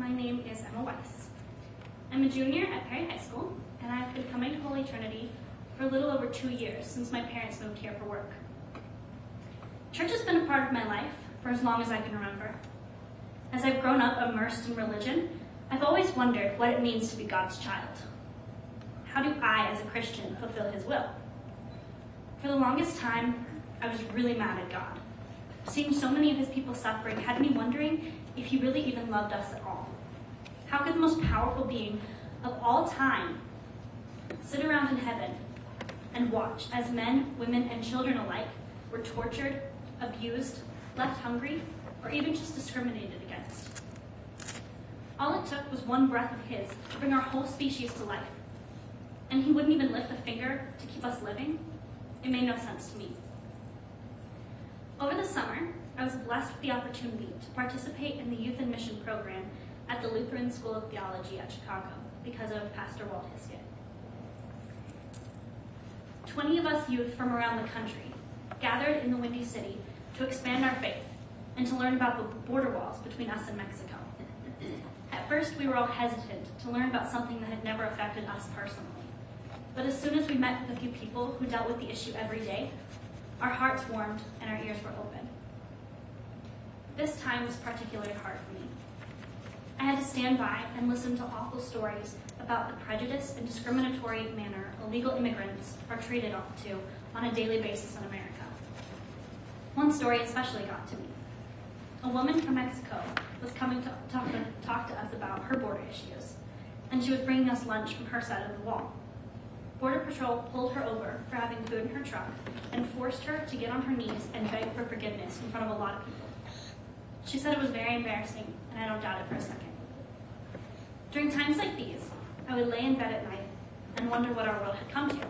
My name is Emma Weiss. I'm a junior at Perry High School, and I've been coming to Holy Trinity for a little over 2 years since my parents moved here for work. Church has been a part of my life for as long as I can remember. As I've grown up immersed in religion, I've always wondered what it means to be God's child. How do I, as a Christian, fulfill His will? For the longest time, I was really mad at God. Seeing so many of His people suffering had me wondering if He really even loved us at all. How could the most powerful being of all time sit around in heaven and watch as men, women, and children alike were tortured, abused, left hungry, or even just discriminated against? All it took was one breath of His to bring our whole species to life. And He wouldn't even lift a finger to keep us living? It made no sense to me. Over the summer, I was blessed with the opportunity to participate in the Youth and Mission program at the Lutheran School of Theology at Chicago because of Pastor Walt Hiskett. 20 of us youth from around the country gathered in the Windy City to expand our faith and to learn about the border walls between us and Mexico. At first, we were all hesitant to learn about something that had never affected us personally. But as soon as we met with a few people who dealt with the issue every day, our hearts warmed and our ears were open. This time was particularly hard for me. I had to stand by and listen to awful stories about the prejudice and discriminatory manner illegal immigrants are treated on a daily basis in America. One story especially got to me. A woman from Mexico was coming to talk to us about her border issues, and she was bringing us lunch from her side of the wall. Border Patrol pulled her over for having food in her truck and forced her to get on her knees and beg for forgiveness in front of a lot of people. She said it was very embarrassing, and I don't doubt it for a second. During times like these, I would lay in bed at night and wonder what our world had come to.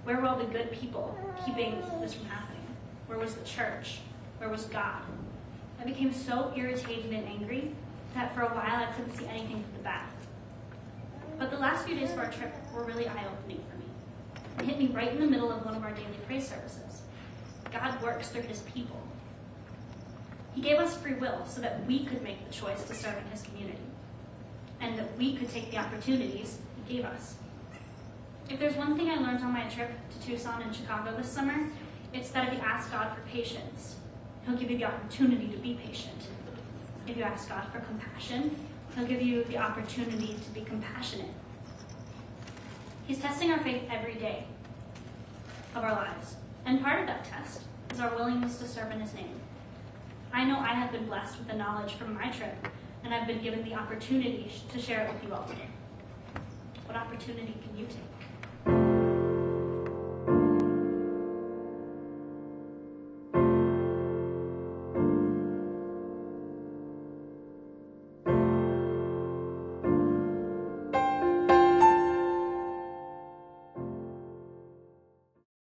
Where were all the good people keeping this from happening? Where was the church? Where was God? I became so irritated and angry that for a while I couldn't see anything but the bad. But the last few days of our trip were really eye-opening for me. It hit me right in the middle of one of our daily praise services. God works through His people. He gave us free will so that we could make the choice to serve in His community, and that we could take the opportunities He gave us. If there's one thing I learned on my trip to Tucson and Chicago this summer, it's that if you ask God for patience, He'll give you the opportunity to be patient. If you ask God for compassion, He'll give you the opportunity to be compassionate. He's testing our faith every day of our lives. And part of that test is our willingness to serve in His name. I know I have been blessed with the knowledge from my trip, and I've been given the opportunity to share it with you all today. What opportunity can you take?